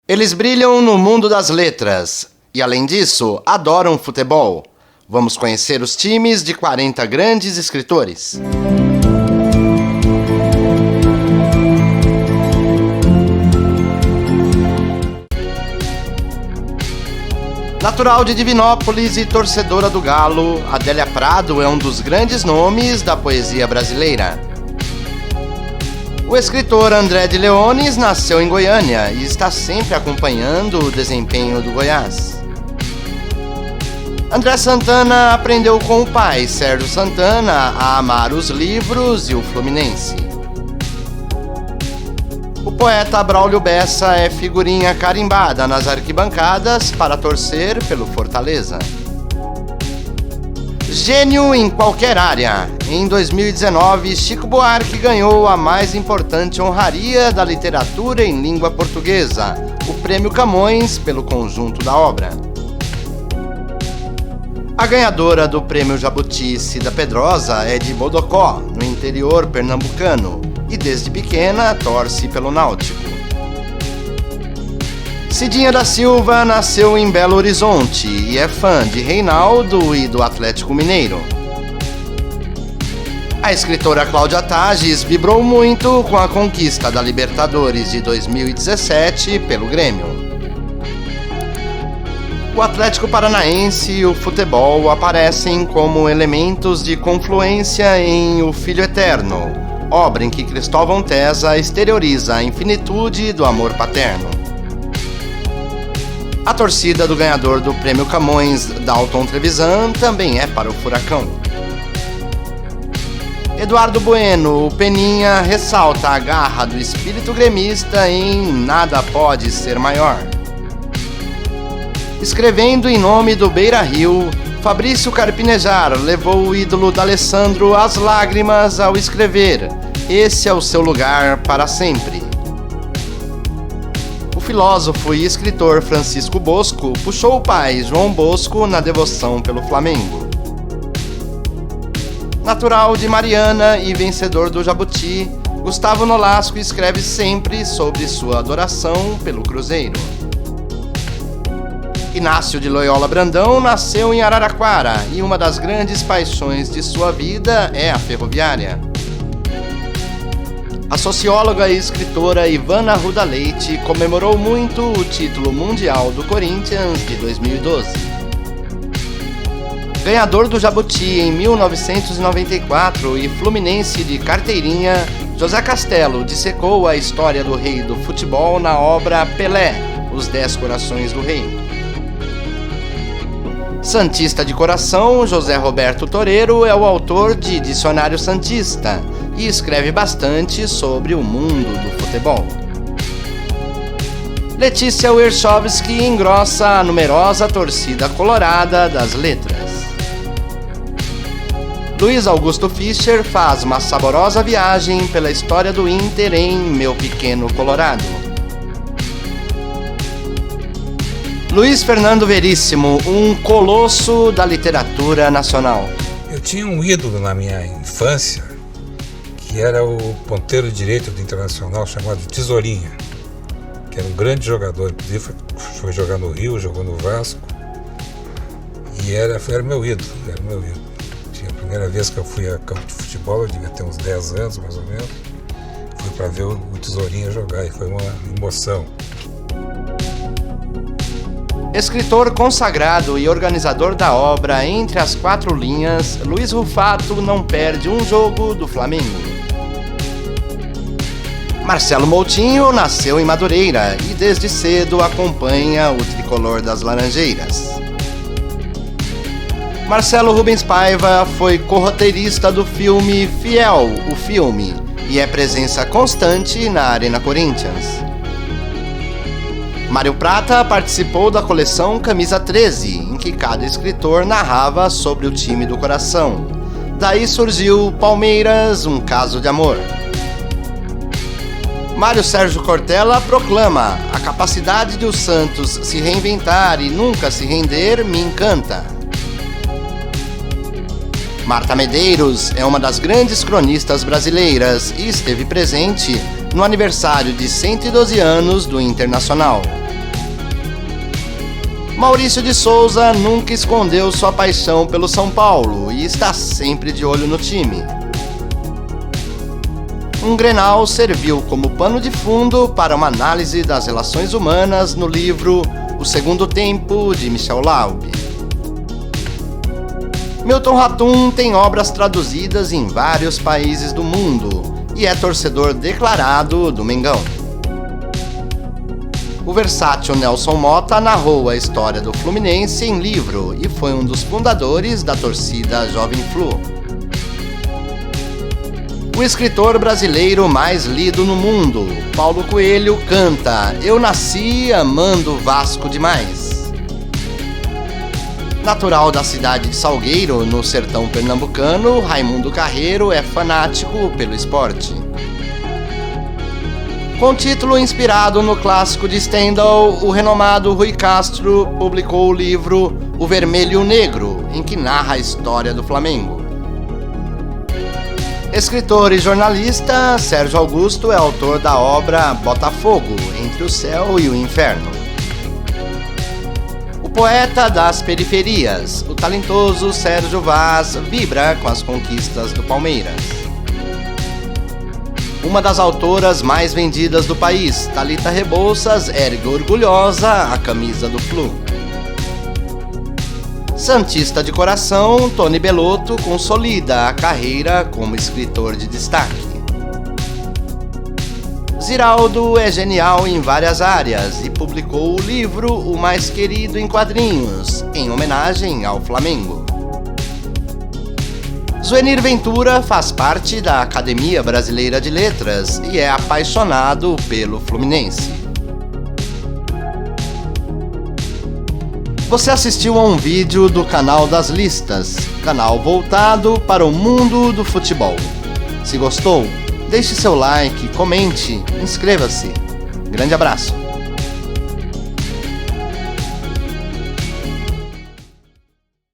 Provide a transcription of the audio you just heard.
Eles brilham no mundo das letras e, além disso, adoram futebol. Vamos conhecer os times de 40 grandes escritores. Natural de Divinópolis e torcedora do Galo, Adélia Prado é um dos grandes nomes da poesia brasileira. O escritor André de Leones nasceu em Goiânia e está sempre acompanhando o desempenho do Goiás. André Santana aprendeu com o pai, Sérgio Santana, a amar os livros e o Fluminense. O poeta Braulio Bessa é figurinha carimbada nas arquibancadas para torcer pelo Fortaleza. Gênio em qualquer área. Em 2019, Chico Buarque ganhou a mais importante honraria da literatura em língua portuguesa, o Prêmio Camões, pelo conjunto da obra. A ganhadora do Prêmio Jabuti, Cida Pedrosa, é de Bodocó, no interior pernambucano, e desde pequena torce pelo Náutico. Cidinha da Silva nasceu em Belo Horizonte e é fã de Reinaldo e do Atlético Mineiro. A escritora Cláudia Tages vibrou muito com a conquista da Libertadores de 2017 pelo Grêmio. O Atlético Paranaense e o futebol aparecem como elementos de confluência em O Filho Eterno, obra em que Cristóvão Tesa exterioriza a infinitude do amor paterno. A torcida do ganhador do Prêmio Camões, Dalton Trevisan, também é para o Furacão. Eduardo Bueno, o Peninha, ressalta a garra do espírito gremista em Nada Pode Ser Maior. Escrevendo em nome do Beira-Rio, Fabrício Carpinejar levou o ídolo d'Alessandro às lágrimas ao escrever Esse é o seu lugar para sempre. O filósofo e escritor Francisco Bosco puxou o pai João Bosco na devoção pelo Flamengo. Natural de Mariana e vencedor do Jabuti, Gustavo Nolasco escreve sempre sobre sua adoração pelo Cruzeiro. Inácio de Loyola Brandão nasceu em Araraquara e uma das grandes paixões de sua vida é a ferroviária. A socióloga e escritora Ivana Arruda Leite comemorou muito o título mundial do Corinthians de 2012. Ganhador do Jabuti em 1994 e fluminense de carteirinha, José Castelo dissecou a história do rei do futebol na obra Pelé, Os 10 Corações do Rei. Santista de coração, José Roberto Toreiro é o autor de Dicionário Santista e escreve bastante sobre o mundo do futebol. Letícia Wierchowski engrossa a numerosa torcida colorada das letras. Luiz Augusto Fischer faz uma saborosa viagem pela história do Inter em Meu Pequeno Colorado. Luiz Fernando Veríssimo, um colosso da literatura nacional. Eu tinha um ídolo na minha infância, que era o ponteiro direito do Internacional, chamado Tesourinha, que era um grande jogador, inclusive foi jogar no Rio, jogou no Vasco, e era meu ídolo, A primeira vez que eu fui a campo de futebol, eu devia ter uns 10 anos, mais ou menos, fui para ver o Tesourinha jogar, e foi uma emoção. Escritor consagrado e organizador da obra Entre as Quatro Linhas, Luiz Rufato não perde um jogo do Flamengo. Marcelo Moutinho nasceu em Madureira e desde cedo acompanha o tricolor das Laranjeiras. Marcelo Rubens Paiva foi corroteirista do filme Fiel, o filme, e é presença constante na Arena Corinthians. Mário Prata participou da coleção Camisa 13, em que cada escritor narrava sobre o time do coração. Daí surgiu Palmeiras, um caso de amor. Mário Sérgio Cortella proclama: a capacidade de o Santos se reinventar e nunca se render me encanta. Marta Medeiros é uma das grandes cronistas brasileiras e esteve presente no aniversário de 112 anos do Internacional. Maurício de Souza nunca escondeu sua paixão pelo São Paulo e está sempre de olho no time. Um Grenal serviu como pano de fundo para uma análise das relações humanas no livro O Segundo Tempo, de Michel Laube. Milton Ratum tem obras traduzidas em vários países do mundo e é torcedor declarado do Mengão. O versátil Nelson Motta narrou a história do Fluminense em livro e foi um dos fundadores da torcida Jovem Flu. O escritor brasileiro mais lido no mundo, Paulo Coelho, canta "Eu nasci amando o Vasco demais". Natural da cidade de Salgueiro, no sertão pernambucano, Raimundo Carreiro é fanático pelo esporte. Com título inspirado no clássico de Stendhal, o renomado Rui Castro publicou o livro O Vermelho e o Negro, em que narra a história do Flamengo. Escritor e jornalista, Sérgio Augusto é autor da obra Botafogo, Entre o Céu e o Inferno. O poeta das periferias, o talentoso Sérgio Vaz, vibra com as conquistas do Palmeiras. Uma das autoras mais vendidas do país, Thalita Rebouças, ergue orgulhosa a camisa do Flu. Santista de coração, Tony Bellotto consolida a carreira como escritor de destaque. Ziraldo é genial em várias áreas e publicou o livro O Mais Querido em Quadrinhos, em homenagem ao Flamengo. Zuenir Ventura faz parte da Academia Brasileira de Letras e é apaixonado pelo Fluminense. Você assistiu a um vídeo do canal das Listas, canal voltado para o mundo do futebol. Se gostou, deixe seu like, comente, inscreva-se. Grande abraço!